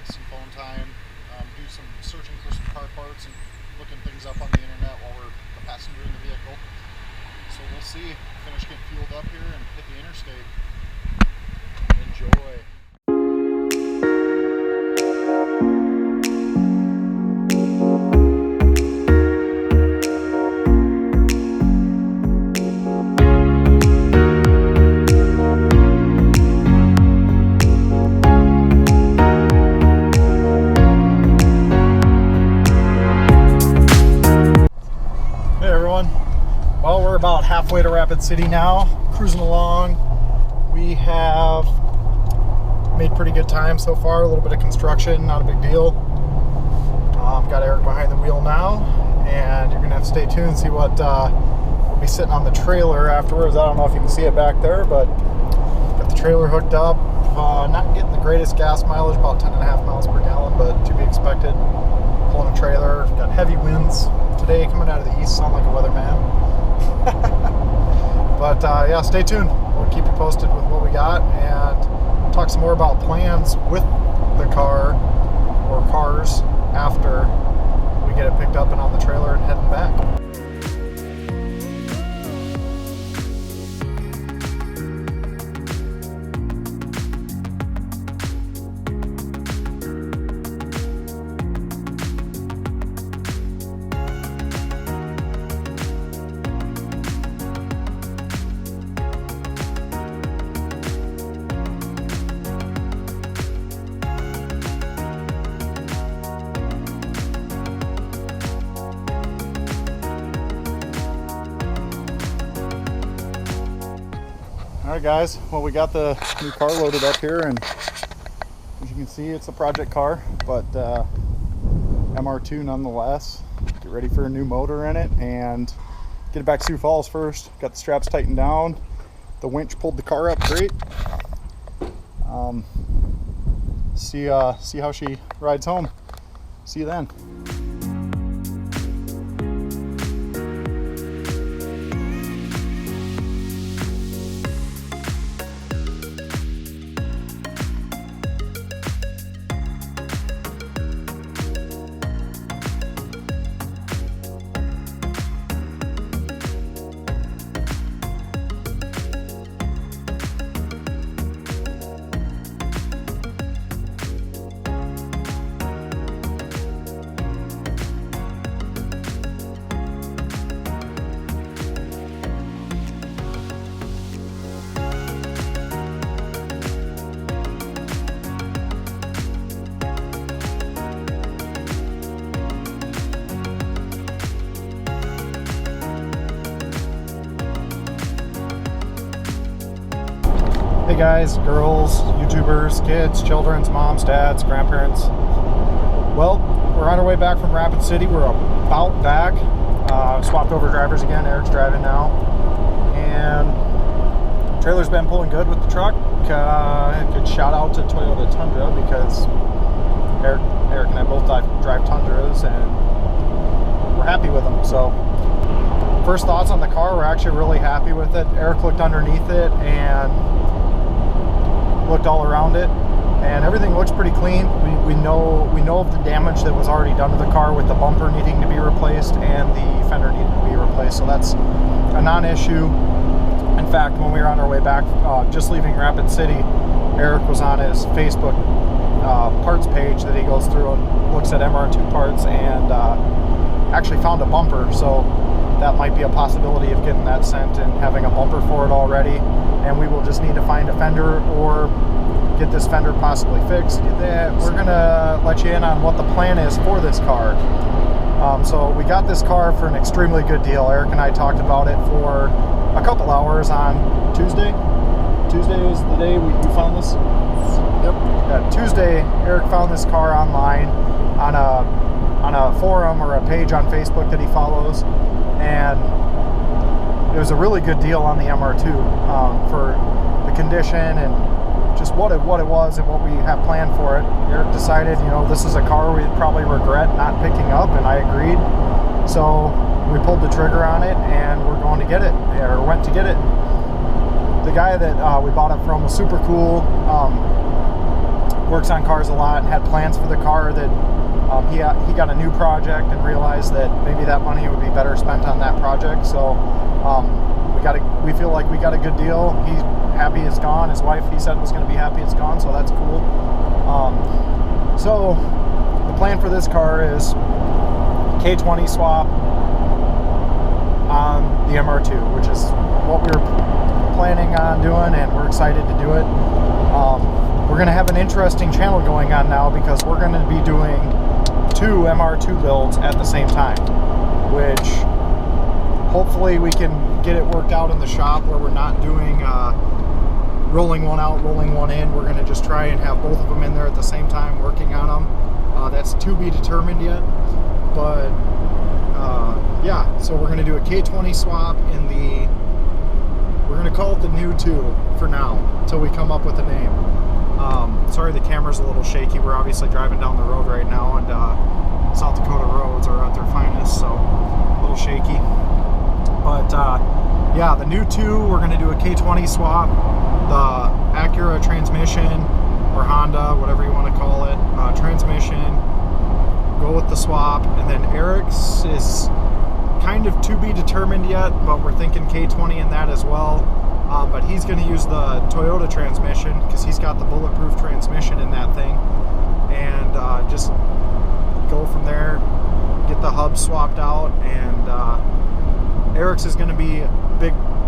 some phone time, do some searching for some car parts and looking things up on the internet while we're a passenger in the vehicle. So we'll see. Finish getting fueled up here and hit the interstate. Enjoy. Well, we're about halfway to Rapid City now, cruising along. We have made pretty good time so far. A little bit of construction, not a big deal. Got Eric behind the wheel now, and you're gonna have to stay tuned and see what will be sitting on the trailer afterwards. I don't know if you can see it back there, but got the trailer hooked up. Not getting the greatest gas mileage, about 10.5 miles per gallon, but to be expected. Pulling a trailer, got heavy winds today coming out of the east, sound like a weatherman. But yeah, stay tuned. We'll keep you posted with what we got and talk some more about plans with the car or cars after we get it picked up and on the trailer and heading back. Alright guys, well, we got the new car loaded up here, and as you can see, it's a project car, but MR2 nonetheless. Get ready for a new motor in it and get it back to Sioux Falls first. Got the straps tightened down. The winch pulled the car up great. See how she rides home. See you then. Hey guys, girls, YouTubers, kids, children's, moms, dads, grandparents. Well, we're on our way back from Rapid City. We're about back. Swapped over drivers again. Eric's driving now. And trailer's been pulling good with the truck. Good shout out to Toyota Tundra, because Eric and I both drive Tundras and we're happy with them. So first thoughts on the car, we're actually really happy with it. Eric looked underneath it and looked all around it, and everything looks pretty clean. We know of the damage that was already done to the car, with the bumper needing to be replaced and the fender needing to be replaced, so that's a non-issue. In fact, when we were on our way back, just leaving Rapid City, Eric was on his Facebook parts page that he goes through and looks at MR2 parts, and actually found a bumper, so that might be a possibility of getting that sent and having a bumper for it already. And we will just need to find a fender or get this fender possibly fixed. We're gonna let you in on what the plan is for this car. So we got this car for an extremely good deal. Eric and I talked about it for a couple hours on Tuesday. Tuesday was the day you found this? Yep. Yeah, Tuesday, Eric found this car online on a forum or a page on Facebook that he follows, and it was a really good deal on the MR2 for the condition and just what it was and what we have planned for it. Eric decided, this is a car we'd probably regret not picking up, and I agreed. So we pulled the trigger on it, and we're going to get it, or went to get it. The guy that we bought it from was super cool. works on cars a lot and had plans for the car that he got a new project and realized that maybe that money would be better spent on that project. So we feel like we got a good deal. He's happy it's gone. His wife, he said, was going to be happy it's gone, so that's cool. So the plan for this car is K20 swap on the MR2, which is what we were planning on doing, and we're excited to do it. We're going to have an interesting channel going on now because we're going to be doing 2 MR2 builds at the same time, which hopefully we can get it worked out in the shop where we're not doing rolling one out, rolling one in. We're going to just try and have both of them in there at the same time working on them. That's to be determined yet, but yeah, so we're going to do a K20 swap in the, we're going to call it the new 2 for now until we come up with a name. Sorry the camera's a little shaky. We're obviously driving down the road right now, and South Dakota roads are at their finest, so a little shaky. But yeah, the new 2, we're going to do a K20 swap. The Acura transmission, or Honda, whatever you want to call it, transmission, go with the swap. And then Eric's is kind of to be determined yet, but we're thinking K20 in that as well. But he's going to use the Toyota transmission because he's got the bulletproof transmission in that thing, and just go from there, get the hub swapped out. And Eric's is going to be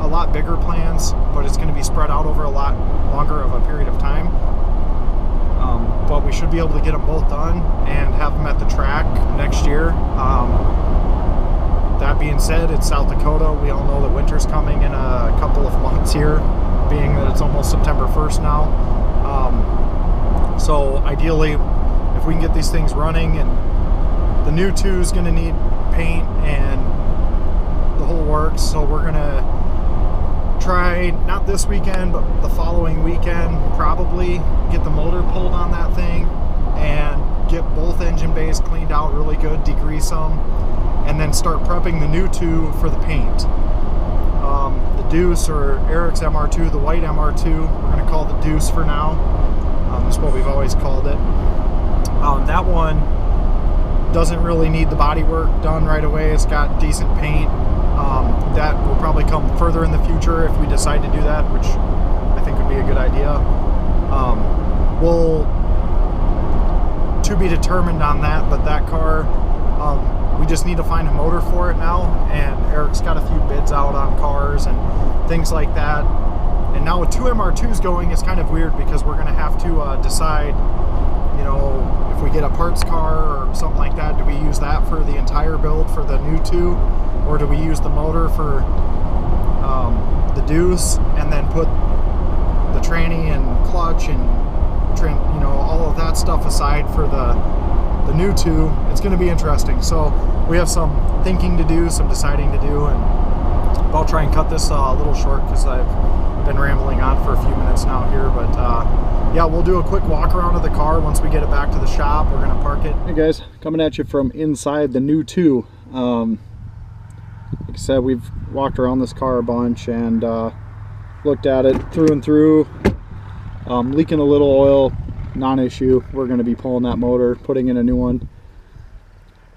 a lot bigger plans, but it's going to be spread out over a lot longer of a period of time. But we should be able to get them both done and have them at the track next year. That being said, it's South Dakota. We all know that winter's coming in a couple of months here, being that it's almost September 1st now. So ideally, if we can get these things running, and the new 2 is going to need paint and the whole works, so we're going to try, not this weekend, but the following weekend, probably get the motor pulled on that thing and get both engine bays cleaned out really good, degrease them, and then start prepping the new 2 for the paint. The Duece, or Eric's MR2, the white MR2, we're going to call the Duece for now. That's what we've always called it. That one doesn't really need the body work done right away. It's got decent paint. That will probably come further in the future if we decide to do that, which I think would be a good idea. We'll to be determined on that, but that car, we just need to find a motor for it now, and Eric's got a few bids out on cars and things like that. And now with 2 MR2s going, it's kind of weird because we're going to have to decide, you know, if we get a parts car or something like that, do we use that for the entire build for the new 2, or do we use the motor for the Duece and then put the tranny and clutch and you know, all of that stuff aside for the new 2? It's going to be interesting. So we have some thinking to do, some deciding to do, and I'll try and cut this a little short because I've been rambling on for a few minutes now here. But yeah, we'll do a quick walk around of the car once we get it back to the shop. We're going to park it. Hey guys, coming at you from inside the new 2. Like I said, we've walked around this car a bunch and looked at it through and through. Leaking a little oil, non-issue. We're going to be pulling that motor, putting in a new one.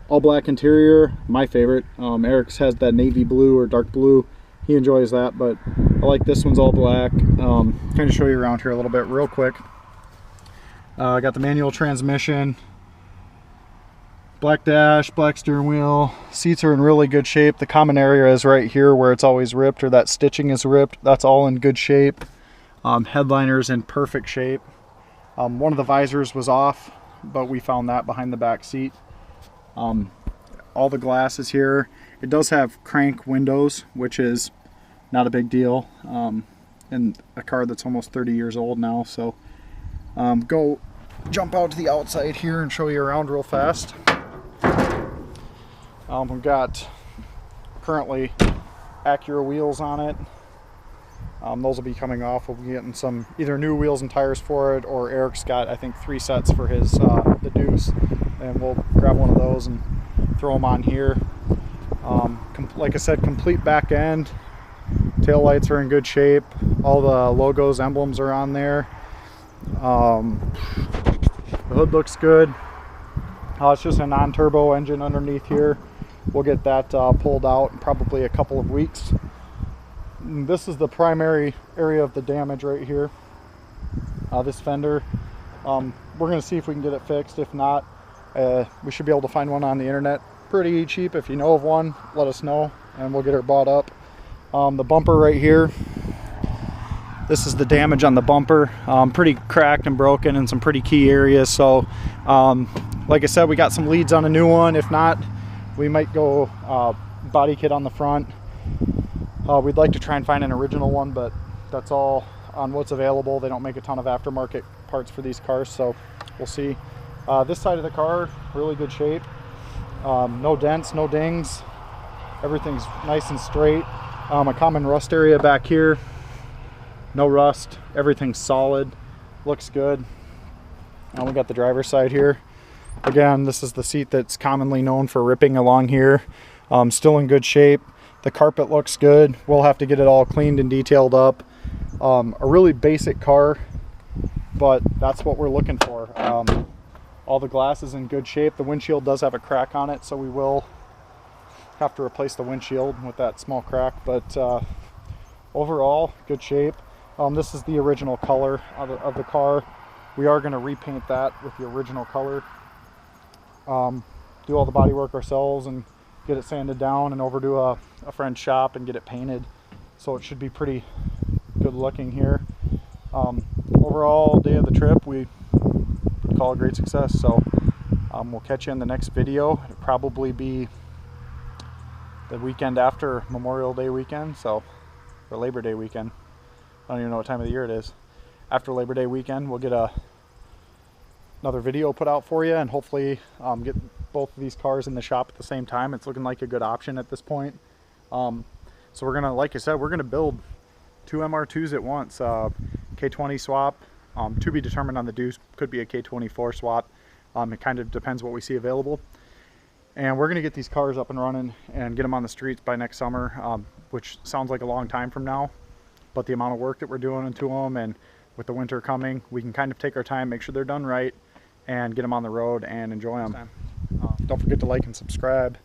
All black interior, my favorite. Eric's has that navy blue or dark blue. He enjoys that, but I like this one's all black. Kind of show you around here a little bit real quick. I got the manual transmission, black dash, black steering wheel. Seats are in really good shape. The common area is right here where it's always ripped, or that stitching is ripped. That's all in good shape. Headliner's in perfect shape. One of the visors was off, but we found that behind the back seat. All the glass is here. It does have crank windows, which is not a big deal in a car that's almost 30 years old now. So go jump out to the outside here and show you around real fast. We've got currently Acura wheels on it. Those will be coming off. We'll be getting some either new wheels and tires for it, or Eric's got, I think, 3 sets for his the Duece, and we'll grab one of those and throw them on here. Like I said, complete back end. Tail lights are in good shape. All the logos, emblems are on there. The hood looks good. It's just a non-turbo engine underneath here. We'll get that pulled out in probably a couple of weeks. And this is the primary area of the damage right here. This fender. We're going to see if we can get it fixed. If not, we should be able to find one on the internet pretty cheap. If you know of one, let us know and we'll get her bought up. The bumper right here. This is the damage on the bumper. Pretty cracked and broken in some pretty key areas. So like I said, we got some leads on a new one. If not, we might go body kit on the front. We'd like to try and find an original one, but that's all on what's available. They don't make a ton of aftermarket parts for these cars, so we'll see. This side of the car, really good shape. No dents, no dings. Everything's nice and straight. A common rust area back here. No rust, everything's solid, looks good. And we got the driver's side here. Again, this is the seat that's commonly known for ripping along here. Still in good shape. The carpet looks good. We'll have to get it all cleaned and detailed up. A really basic car, but that's what we're looking for. All the glass is in good shape. The windshield does have a crack on it, so we will have to replace the windshield with that small crack, but overall, good shape. This is the original color of the car. We are going to repaint that with the original color. Do all the body work ourselves and get it sanded down and over to a friend's shop and get it painted. So it should be pretty good looking here. Overall, day of the trip, we would call a great success. So we'll catch you in the next video. It'll probably be the weekend after Memorial Day weekend, or Labor Day weekend. I don't even know what time of the year it is. After Labor Day weekend, we'll get another video put out for you and hopefully get both of these cars in the shop at the same time. It's looking like a good option at this point. So we're gonna, like I said, we're gonna build 2 MR2s at once. K20 swap, to be determined on the Duece. Could be a K24 swap. It kind of depends what we see available. And we're gonna get these cars up and running and get them on the streets by next summer, which sounds like a long time from now. But the amount of work that we're doing into them, and with the winter coming, we can kind of take our time, make sure they're done right, and get them on the road and enjoy them. Don't forget to like and subscribe.